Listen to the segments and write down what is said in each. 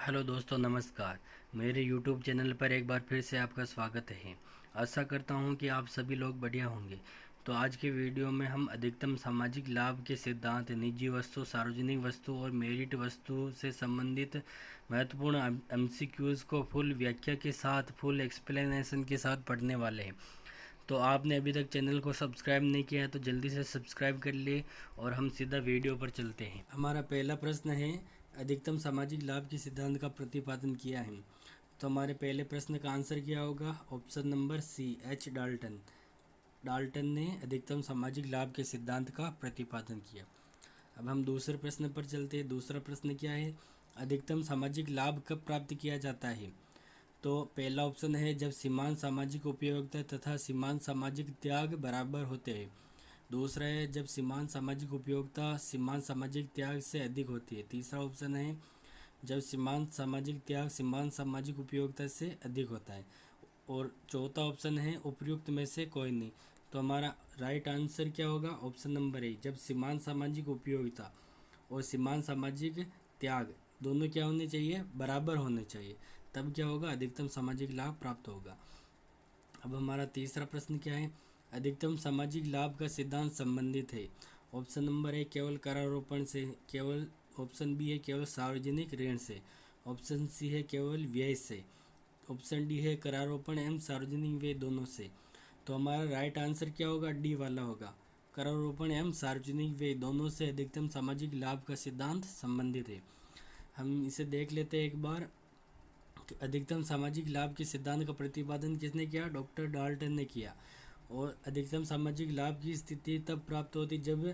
Hello दोस्तों, नमस्कार। मेरे YouTube चैनल पर एक बार फिर से आपका स्वागत है। आशा करता हूँ कि आप सभी लोग बढ़िया होंगे। तो आज के वीडियो में हम अधिकतम सामाजिक लाभ के सिद्धांत, निजी वस्तु, सार्वजनिक वस्तु और मेरिट वस्तु से संबंधित महत्वपूर्ण MCQs को फुल व्याख्या के साथ, फुल एक्सप्लेनेशन के साथ पढ़ने वाले हैं। तो आपने अभी तक चैनल को सब्सक्राइब नहीं किया है तो जल्दी से सब्सक्राइब कर लिए और हम सीधा वीडियो पर चलते हैं। हमारा पहला प्रश्न है, अधिकतम सामाजिक लाभ के सिद्धांत का प्रतिपादन किया है। तो हमारे पहले प्रश्न का आंसर क्या होगा? Option number C, H Dalton. Dalton ने अधिकतम सामाजिक लाभ के सिद्धांत का प्रतिपादन किया। अब हम दूसरे प्रश्न पर चलते हैं। दूसरा प्रश्न क्या है? अधिकतम सामाजिक लाभ कब प्राप्त किया जाता है? तो पहला ऑप्शन है जब सीमांत सामाजिक उपयोगिता तथा सीमांत सामाजिक त्याग बराबर होते हैं। दूसरा है जब सीमांत सामाजिक उपयोगिता सीमांत सामाजिक त्याग से अधिक होती है। तीसरा ऑप्शन है जब सीमांत सामाजिक त्याग सीमांत सामाजिक उपयोगिता से अधिक होता है। और चौथा ऑप्शन है उपयुक्त में से कोई नहीं। तो हमारा राइट आंसर क्या होगा? ऑप्शन नंबर ए, जब सीमांत सामाजिक उपयोगिता और सीमांत सामाजिक त्याग दोनों क्या होने चाहिए? बराबर होने चाहिए, तब क्या होगा? अधिकतम सामाजिक लाभ प्राप्त होगा। अब हमारा तीसरा प्रश्न क्या है? अधिकतम सामाजिक लाभ का सिद्धांत संबंधित है। ऑप्शन नंबर ए केवल करारोपण से, केवल ऑप्शन बी है केवल सार्वजनिक ऋण से, ऑप्शन सी है केवल व्यय से, ऑप्शन डी है करारोपण एवं सार्वजनिक व्यय दोनों से। तो हमारा राइट आंसर क्या होगा? डी वाला होगा, करारोपण एवं सार्वजनिक व्यय दोनों से अधिकतम सामाजिक लाभ का सिद्धांत संबंधित है। हम इसे देख लेते हैं एक बार। अधिकतम सामाजिक लाभ के सिद्धांत का प्रतिपादन किसने किया? डॉक्टर डाल्टन ने किया। और अधिकतम सामाजिक लाभ की स्थिति तब प्राप्त होती जब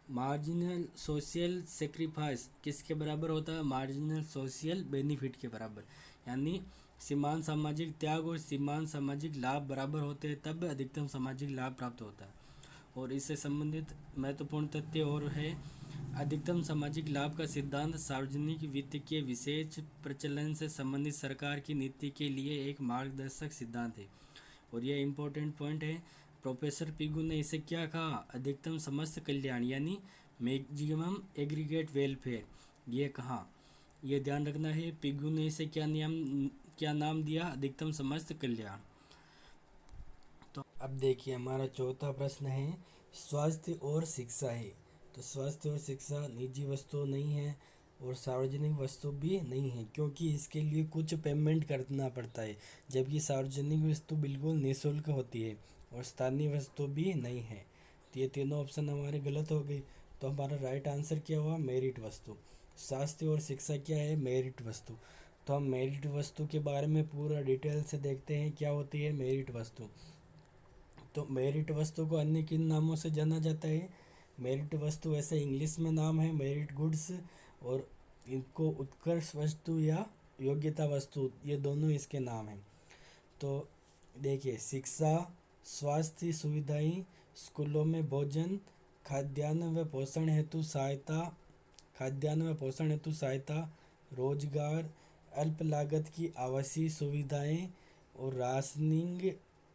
मार्जिनल सोशल सेक्रीफाइस किसके बराबर होता है? मार्जिनल सोशल बेनिफिट के बराबर। यानी सीमांत सामाजिक त्याग और सीमांत सामाजिक लाभ बराबर होते हैं, तब अधिकतम सामाजिक लाभ प्राप्त होता है। और इससे संबंधित महत्वपूर्ण तथ्य और है, अधिकतम सामाजिक लाभ का सिद्धांत सार्वजनिक वित्त के विशेष प्रचलन से संबंधित सरकार की नीति के लिए एक मार्गदर्शक सिद्धांत है। और यह इम्पोर्टेंट पॉइंट है। प्रोफेसर पिगू ने इसे क्या कहा? अधिकतम समस्त कल्याण, यानी मैक्सिमम एग्रीगेट वेलफेयर, ये कहा। यह ध्यान रखना है। पिगू ने इसे क्या नाम दिया? अधिकतम समस्त कल्याण। तो अब देखिए हमारा चौथा प्रश्न है, स्वास्थ्य और शिक्षा है। तो स्वास्थ्य और शिक्षा निजी वस्तु नहीं है और सार्वजनिक वस्तु भी नहीं है, क्योंकि इसके लिए कुछ पेमेंट करना पड़ता है, जबकि सार्वजनिक वस्तु बिल्कुल निःशुल्क होती है और स्थानीय वस्तु भी नहीं है। तो ये तीनों ऑप्शन हमारे गलत हो गए। तो हमारा राइट आंसर क्या हुआ? मेरिट वस्तु। स्वास्थ्य और शिक्षा क्या है? मेरिट वस्तु। तो हम मेरिट वस्तु के बारे में पूरा डिटेल से देखते हैं, क्या होती है मेरिट वस्तु। तो मेरिट वस्तु को अन्य किन नामों से जाना जाता है? मेरिट वस्तु ऐसे इंग्लिश में नाम है मेरिट गुड्स, और इनको उत्कर्ष वस्तु या योग्यता वस्तु, ये दोनों इसके नाम हैं। तो देखिए, शिक्षा, स्वास्थ्य सुविधाएं, स्कूलों में भोजन, खाद्यान्न व पोषण हेतु सहायता, खाद्यान्न व पोषण हेतु सहायता, रोजगार, अल्प लागत की आवासीय सुविधाएं और राशनिंग,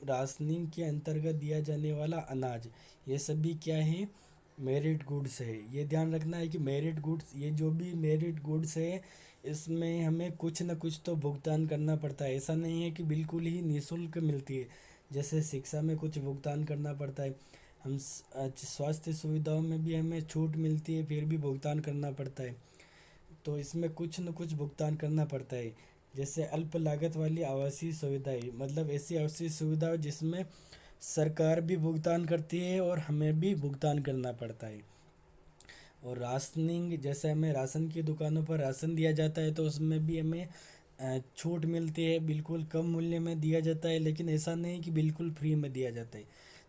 राशनिंग के अंतर्गत दिया जाने वाला अनाज, ये सभी क्या है? मेरिट गुड्स है। ये ध्यान रखना है कि मेरिट गुड्स, ये जो भी मेरिट गुड्स है, इसमें हमें कुछ न कुछ तो भुगतान करना पड़ता है। ऐसा नहीं है कि बिल्कुल ही निःशुल्क मिलती है। जैसे शिक्षा में कुछ भुगतान करना पड़ता है, हम स्वास्थ्य सुविधाओं में भी हमें छूट मिलती है, फिर भी भुगतान करना पड़ता है। तो इसमें कुछ न कुछ भुगतान करना पड़ता है। जैसे अल्प लागत वाली आवासीय सुविधाएं, मतलब ऐसी आवासीय सुविधा जिसमें सरकार भी भुगतान करती है और हमें भी भुगतान करना पड़ता है। और राशनिंग, जैसे हमें राशन की दुकानों पर राशन दिया जाता है, तो उसमें भी हमें छूट मिलती है, बिल्कुल कम मूल्य में दिया जाता है, लेकिन ऐसा नहीं कि बिल्कुल फ्री में दिया जाता है।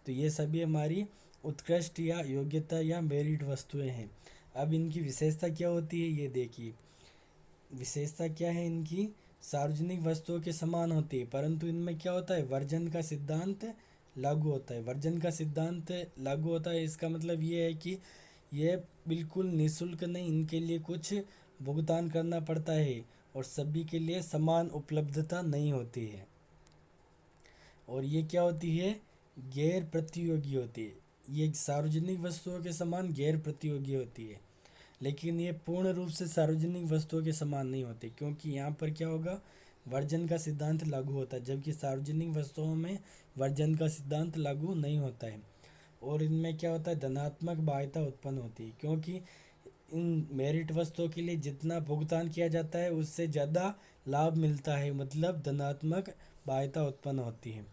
तो ये सभी हमारी उत्कृष्ट या योग्यता या मेरिट वस्तुएं हैं। अब इनकी विशेषता क्या होती है, ये देखिए। विशेषता क्या है इनकी? सार्वजनिक वस्तुओं के समान होती है, परंतु इनमें क्या होता है? वर्जन का सिद्धांत लागू होता है। वर्जन का सिद्धांत लागू होता है, इसका मतलब ये है कि ये बिल्कुल निःशुल्क नहीं, इनके लिए कुछ भुगतान करना पड़ता है और सभी के लिए समान उपलब्धता नहीं होती है। और ये क्या होती है? गैर प्रतियोगी होती है। ये सार्वजनिक वस्तुओं के समान गैर प्रतियोगी होती है। लेकिन ये पूर्ण रूप से सार्वजनिक वस्तुओं के समान नहीं होते, क्योंकि यहाँ पर क्या होगा, वर्जन का सिद्धांत लागू होता है, जबकि सार्वजनिक वस्तुओं में वर्जन का सिद्धांत लागू नहीं होता है। और इनमें क्या होता है, धनात्मक बाध्यता उत्पन्न होती है, क्योंकि इन मेरिट वस्तुओं के लिए जितना भुगतान किया जाता है उससे ज़्यादा लाभ मिलता है, मतलब धनात्मक बाध्यता उत्पन्न होती है।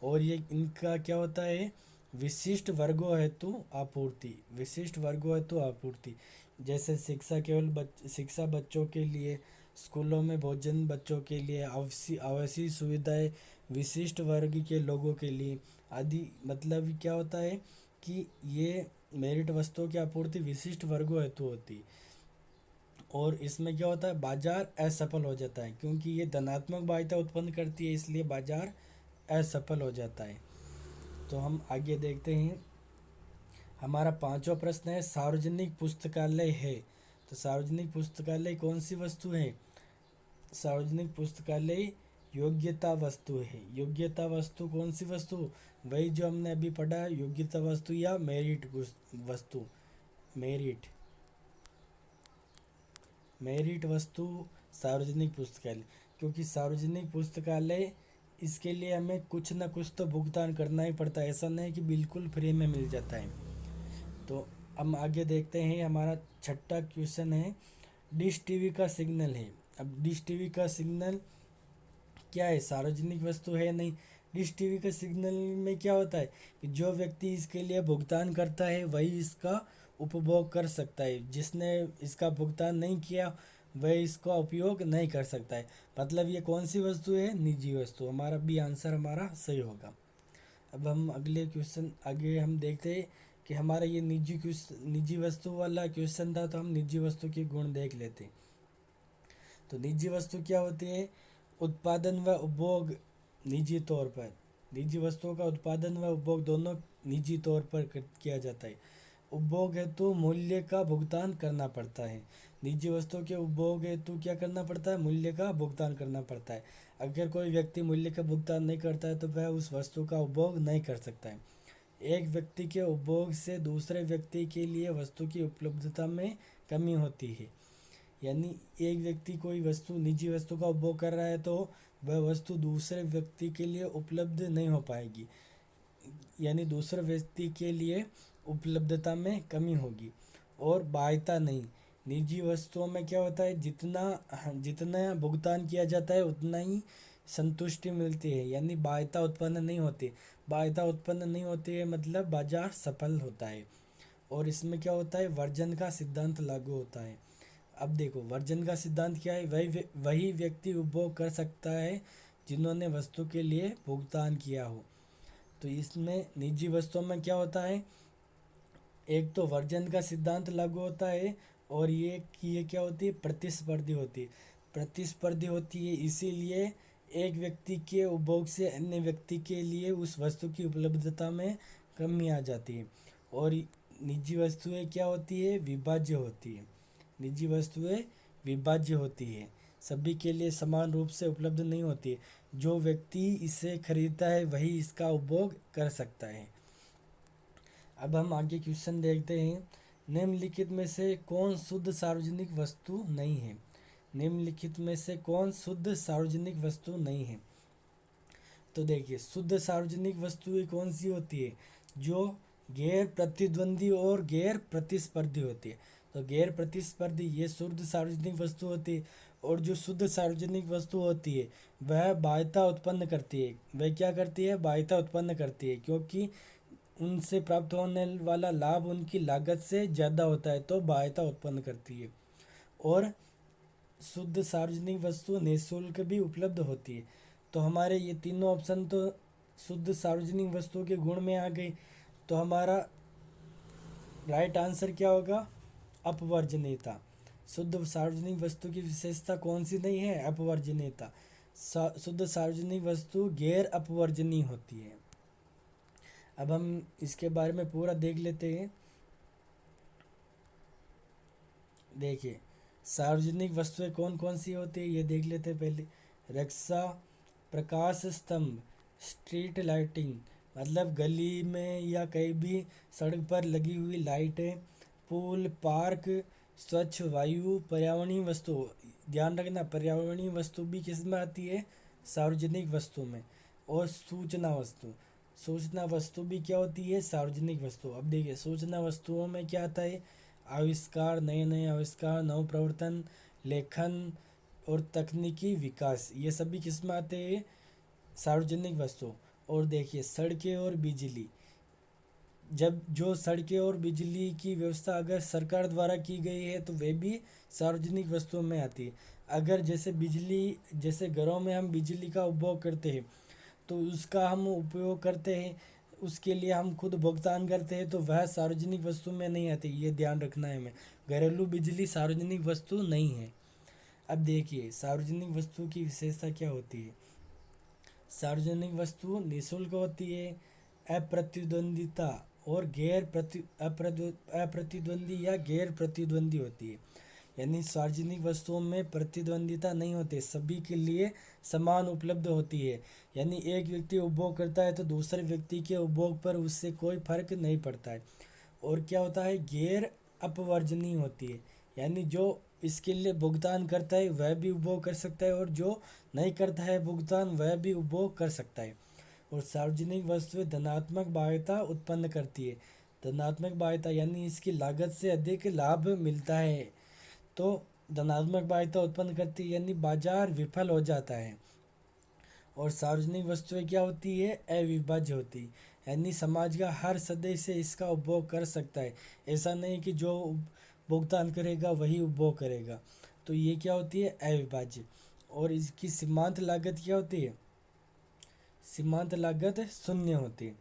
और ये इनका क्या होता है, विशिष्ट वर्गों हेतु आपूर्ति, विशिष्ट वर्गों हेतु आपूर्ति, जैसे शिक्षा केवल शिक्षा बच्चों के लिए, स्कूलों में भोजन बच्चों के लिए, आवासीय सुविधाएं विशिष्ट वर्ग के लोगों के लिए आदि। मतलब क्या होता है कि ये मेरिट वस्तुओं की आपूर्ति विशिष्ट वर्गों हेतु होती है। और इसमें क्या होता है, बाजार असफल हो जाता है, क्योंकि ये धनात्मक बाध्यता उत्पन्न करती है, इसलिए बाजार असफल हो जाता है। तो हम आगे देखते हैं। हमारा पांचवा प्रश्न है, सार्वजनिक पुस्तकालय है। तो सार्वजनिक पुस्तकालय कौन सी वस्तु है? सार्वजनिक पुस्तकालय योग्यता वस्तु है। योग्यता वस्तु कौन सी वस्तु? वही जो हमने अभी पढ़ा, योग्यता वस्तु या मेरिट वस्तु। मेरिट मेरिट वस्तु सार्वजनिक पुस्तकालय, क्योंकि सार्वजनिक पुस्तकालय इसके लिए हमें कुछ ना कुछ तो भुगतान करना ही पड़ता है, ऐसा नहीं कि बिल्कुल फ्री में मिल जाता है। तो हम आगे देखते हैं। हमारा छठा क्वेश्चन है, डिश टीवी का सिग्नल है। अब डिश टीवी का सिग्नल क्या है? सार्वजनिक वस्तु है नहीं। डिश टीवी का सिग्नल में क्या होता है कि जो व्यक्ति इसके लिए भुगतान करता है वही इसका उपभोग कर सकता है, जिसने इसका भुगतान नहीं किया वह इसका उपयोग नहीं कर सकता है। मतलब ये कौन सी वस्तु है? निजी वस्तु। हमारा बी आंसर हमारा सही होगा। अब हम अगले क्वेश्चन आगे हम देखते हैं कि हमारा ये निजी वस्तु वाला क्वेश्चन था, तो हम निजी वस्तु के गुण देख लेते हैं। तो निजी वस्तु क्या होती है? उत्पादन व उपभोग निजी तौर पर। निजी वस्तुओं का उत्पादन व उपभोग दोनों निजी तौर पर किया जाता है। उपभोग हेतु मूल्य का भुगतान करना पड़ता है। निजी वस्तुओं के उपभोग हेतु क्या करना पड़ता है? मूल्य का भुगतान करना पड़ता है। अगर कोई व्यक्ति मूल्य का भुगतान नहीं करता है तो वह उस वस्तु का उपभोग नहीं कर सकता है। एक व्यक्ति के उपभोग से दूसरे व्यक्ति के लिए वस्तु की उपलब्धता में कमी होती है। यानी एक व्यक्ति कोई वस्तु, निजी वस्तु का उपभोग कर रहा है तो वह वस्तु दूसरे व्यक्ति के लिए उपलब्ध नहीं हो पाएगी, यानी दूसरे व्यक्ति के लिए उपलब्धता में कमी होगी। और बाध्यता नहीं। निजी वस्तुओं में क्या होता है, जितना जितना भुगतान किया जाता है उतना ही संतुष्टि मिलती है, यानी बाध्यता उत्पन्न नहीं होती। बाध्यता उत्पन्न नहीं होती है मतलब बाजार सफल होता है। और इसमें क्या होता है, वर्जन का सिद्धांत लागू होता है। अब देखो वर्जन का सिद्धांत क्या है, वही व्यक्ति उपभोग कर सकता है जिन्होंने वस्तु के लिए भुगतान किया हो। तो इसमें निजी वस्तुओं में क्या होता है, एक तो वर्जन का सिद्धांत लागू होता है, और ये क्या होती है, प्रतिस्पर्धी होती है। प्रतिस्पर्धी होती है इसीलिए एक व्यक्ति के उपभोग से अन्य व्यक्ति के लिए उस वस्तु की उपलब्धता में कमी आ जाती है। और निजी वस्तुएं क्या होती है, विभाज्य होती है। निजी वस्तुएं विभाज्य होती है, सभी के लिए समान रूप से उपलब्ध नहीं होती है। जो व्यक्ति इसे खरीदता है वही इसका उपभोग कर सकता है। अब हम आगे क्वेश्चन देखते हैं। निम्नलिखित में से कौन शुद्ध सार्वजनिक वस्तु नहीं है? निम्नलिखित में से कौन शुद्ध सार्वजनिक वस्तु नहीं है? तो देखिए, शुद्ध सार्वजनिक वस्तुएं कौन सी होती है? जो गैर प्रतिद्वंदी और गैर प्रतिस्पर्धी होती है। तो गैर प्रतिस्पर्धी ये शुद्ध सार्वजनिक वस्तु होती है। और जो शुद्ध सार्वजनिक वस्तु होती है वह बाध्यता उत्पन्न करती है। वह क्या करती है? बाध्यता उत्पन्न करती है, क्योंकि उनसे प्राप्त होने वाला लाभ उनकी लागत से ज़्यादा होता है, तो बाध्यता उत्पन्न करती है। और शुद्ध सार्वजनिक वस्तु निःशुल्क भी उपलब्ध होती है। तो हमारे ये तीनों ऑप्शन तो शुद्ध सार्वजनिक वस्तुओं के गुण में आ गई। तो हमारा राइट आंसर क्या होगा? अपवर्जनीयता। शुद्ध सार्वजनिक वस्तु की विशेषता कौन सी नहीं है? अपवर्जनीयता। शुद्ध सार्वजनिक वस्तु गैर अपवर्जनीय होती है। अब हम इसके बारे में पूरा देख लेते हैं। देखिए, सार्वजनिक वस्तुएं कौन कौन सी होती है ये देख लेते हैं पहले। रक्षा, प्रकाश स्तंभ, स्ट्रीट लाइटिंग, मतलब गली में या कहीं भी सड़क पर लगी हुई लाइटें, पुल, पार्क, स्वच्छ वायु, पर्यावरणीय वस्तु, ध्यान रखना पर्यावरणीय वस्तु भी किस में आती है, सार्वजनिक वस्तु में। और सूचना वस्तु, सूचना वस्तु भी क्या होती है, सार्वजनिक वस्तु। अब देखिए सूचना वस्तुओं में क्या आता है, आविष्कार, नए नए आविष्कार, नव प्रवर्तन, लेखन और तकनीकी विकास, ये सभी किस में आते हैं, सार्वजनिक वस्तु। और देखिए सड़कें और बिजली, जब जो सड़कें और बिजली की व्यवस्था अगर सरकार द्वारा की गई है तो वे भी सार्वजनिक वस्तुओं में आती है। अगर जैसे बिजली, जैसे घरों में हम बिजली का उपभोग करते हैं तो उसका हम उपयोग करते हैं, उसके लिए हम खुद भुगतान करते हैं, तो वह सार्वजनिक वस्तु में नहीं आती, ये ध्यान रखना है हमें। घरेलू बिजली सार्वजनिक वस्तु नहीं है। अब देखिए सार्वजनिक वस्तु की विशेषता क्या होती है। सार्वजनिक वस्तु निःशुल्क होती है, अप्रतिद्वंदिता और अप्रतिद्वंदी या गैर प्रतिद्वंदी होती है। यानी सार्वजनिक वस्तुओं में प्रतिद्वंदिता नहीं होती, सभी के लिए समान उपलब्ध होती है। यानी एक व्यक्ति उपभोग करता है तो दूसरे व्यक्ति के उपभोग पर उससे कोई फर्क नहीं पड़ता है। और क्या होता है, गैर अपवर्जनीय होती है, यानी जो इसके लिए भुगतान करता है वह भी उपभोग कर सकता है और जो नहीं करता है भुगतान वह भी उपभोग कर सकता है। और सार्वजनिक वस्तुएं धनात्मक बाध्यता उत्पन्न करती है। धनात्मक बाध्यता यानी इसकी लागत से अधिक लाभ मिलता है, तो धनात्मक बाध्यता उत्पन्न करती है, यानी बाजार विफल हो जाता है। और सार्वजनिक वस्तुएं क्या होती है, अविभाज्य होती है, यानी समाज का हर सदस्य इसका उपभोग कर सकता है। ऐसा नहीं कि जो भुगतान करेगा वही उपभोग करेगा, तो ये क्या होती है, अविभाज्य। और इसकी सीमांत लागत क्या होती है, सीमांत लागत शून्य होती है।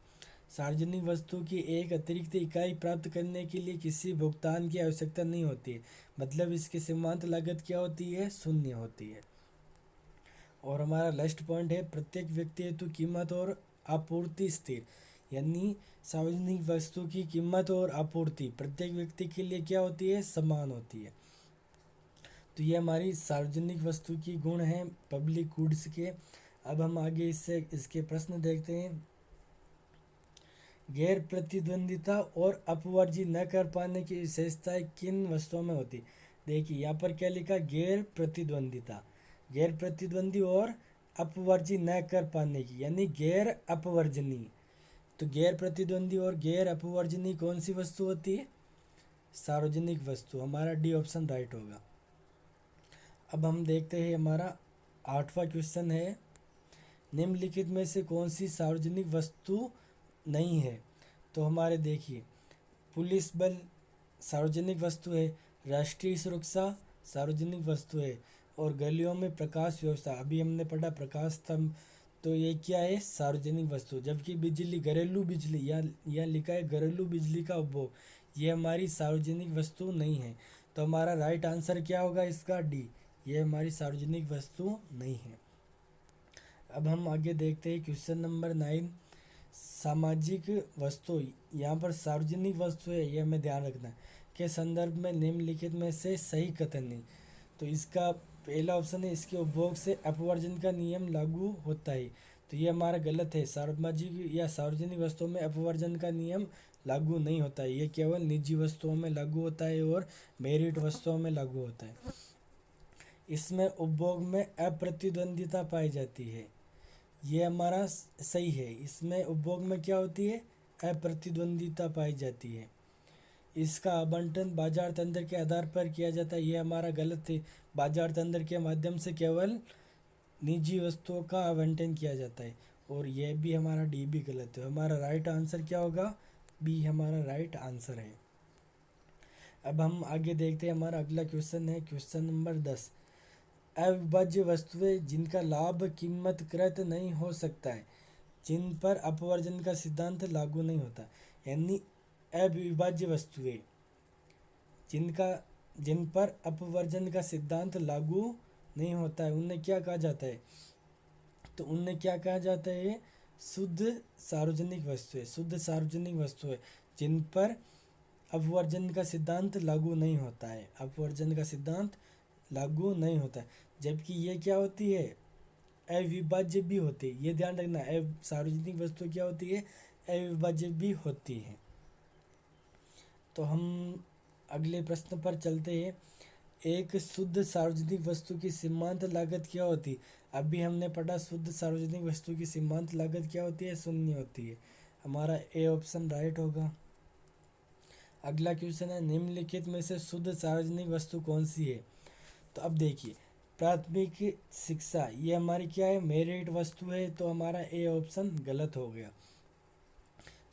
सार्वजनिक वस्तु की एक अतिरिक्त इकाई प्राप्त करने के लिए किसी भुगतान की आवश्यकता नहीं होती है, मतलब इसकी सीमांत लागत क्या होती है, शून्य होती है। और हमारा लास्ट पॉइंट है, प्रत्येक व्यक्ति हेतु कीमत और आपूर्ति स्थिर, यानी सार्वजनिक वस्तु की कीमत और आपूर्ति प्रत्येक व्यक्ति के लिए क्या होती है, समान होती है। तो ये हमारी सार्वजनिक वस्तु की गुण हैं पब्लिक गुड्स के। अब हम आगे इससे इसके प्रश्न देखते हैं। गैर प्रतिद्वंदिता और अपवर्जी न कर पाने की विशेषताएं किन वस्तुओं में होती। देखिए यहाँ पर क्या लिखा, गैर प्रतिद्वंदिता, गैर प्रतिद्वंदी और अपवर्जी न कर पाने की, यानी गैर अपवर्जनीय। तो गैर प्रतिद्वंदी और गैर अपवर्जनीय कौन सी वस्तु होती है, सार्वजनिक वस्तु। हमारा डी ऑप्शन राइट होगा। अब हम देखते हैं हमारा 8वां क्वेश्चन है, निम्नलिखित में से कौन सी सार्वजनिक वस्तु नहीं है। तो हमारे देखिए पुलिस बल सार्वजनिक वस्तु है, राष्ट्रीय सुरक्षा सार्वजनिक वस्तु है, और गलियों में प्रकाश व्यवस्था, अभी हमने पढ़ा प्रकाश स्तंभ, तो ये क्या है, सार्वजनिक वस्तु। जबकि बिजली, घरेलू बिजली, या लिखा है घरेलू बिजली का उपभोग, ये हमारी सार्वजनिक वस्तु नहीं है। तो हमारा राइट आंसर क्या होगा इसका, डी, ये हमारी सार्वजनिक वस्तु नहीं है। अब हम आगे देखते हैं क्वेश्चन नंबर 9, सामाजिक वस्तु, यहाँ पर सार्वजनिक वस्तु है, यह हमें ध्यान रखना है, के संदर्भ में निम्नलिखित में से सही कथन नहीं। तो इसका पहला ऑप्शन है, इसके उपभोग से अपवर्जन का नियम लागू होता है, तो ये हमारा गलत है। सामाजिक या सार्वजनिक वस्तुओं में अपवर्जन का नियम लागू नहीं होता है, ये केवल निजी वस्तुओं में लागू होता है और मेरिट वस्तुओं में लागू होता है। इसमें उपभोग में अप्रतिद्वंदिता पाई जाती है, ये हमारा सही है। इसमें उपभोग में क्या होती है, अप्रतिद्वंदिता पाई जाती है। इसका आवंटन बाजार तंत्र के आधार पर किया जाता है, ये हमारा गलत है। बाजार तंत्र के माध्यम से केवल निजी वस्तुओं का आवंटन किया जाता है, और यह भी हमारा डी भी गलत है। हमारा राइट आंसर क्या होगा, बी हमारा राइट आंसर है। अब हम आगे देखते हैं, हमारा अगला क्वेश्चन है क्वेश्चन नंबर 10, अविभाज्य वस्तुएं जिनका लाभ कीमतकृत नहीं हो सकता है, जिन पर अपवर्जन का सिद्धांत लागू नहीं होता, यानी अविभाज्य वस्तुएं जिन पर अपवर्जन का सिद्धांत लागू नहीं होता है, उन्हें क्या कहा जाता है, तो उन्हें क्या कहा जाता है, शुद्ध सार्वजनिक वस्तुएं। शुद्ध सार्वजनिक वस्तुएं जिन पर अपवर्जन का सिद्धांत लागू नहीं होता है, अपवर्जन का सिद्धांत लागू नहीं होता है। जबकि ये क्या होती है, अविभाज्य भी होती है, ये ध्यान रखना, सार्वजनिक वस्तु क्या होती है, अविभाज्य भी होती है। तो हम अगले प्रश्न पर चलते हैं। एक शुद्ध सार्वजनिक वस्तु की सीमांत लागत क्या होती है? अभी हमने पढ़ा शुद्ध सार्वजनिक वस्तु की सीमांत लागत क्या होती है? शून्य होती है। हमारा ए ऑप्शन राइट होगा। अगला क्वेश्चन है, निम्नलिखित में से शुद्ध सार्वजनिक वस्तु कौन सी है? तो अब देखिए, प्राथमिक शिक्षा ये हमारी क्या है? मेरिट वस्तु है, तो हमारा ए ऑप्शन गलत हो गया।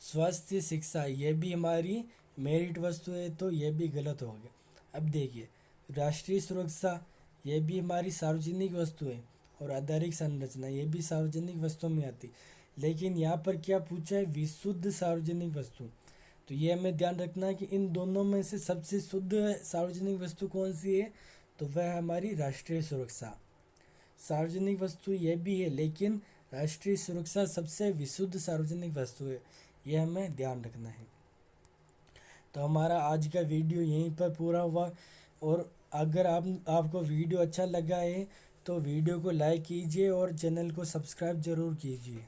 स्वास्थ्य शिक्षा ये भी हमारी मेरिट वस्तु है, तो ये भी गलत हो गया। अब देखिए, राष्ट्रीय सुरक्षा ये भी हमारी सार्वजनिक वस्तु है, और आधारिक संरचना ये भी सार्वजनिक वस्तुओं में आती। लेकिन यहाँ पर क्या पूछा है? विशुद्ध सार्वजनिक वस्तु। तो ये हमें ध्यान रखना है कि इन दोनों में से सबसे शुद्ध सार्वजनिक वस्तु कौन सी है? तो वह है हमारी राष्ट्रीय सुरक्षा। सार्वजनिक वस्तु ये भी है, लेकिन राष्ट्रीय सुरक्षा सबसे विशुद्ध सार्वजनिक वस्तु है, यह हमें ध्यान रखना है। तो हमारा आज का वीडियो यहीं पर पूरा हुआ। और अगर आपको वीडियो अच्छा लगा है तो वीडियो को लाइक कीजिए और चैनल को सब्सक्राइब ज़रूर कीजिए।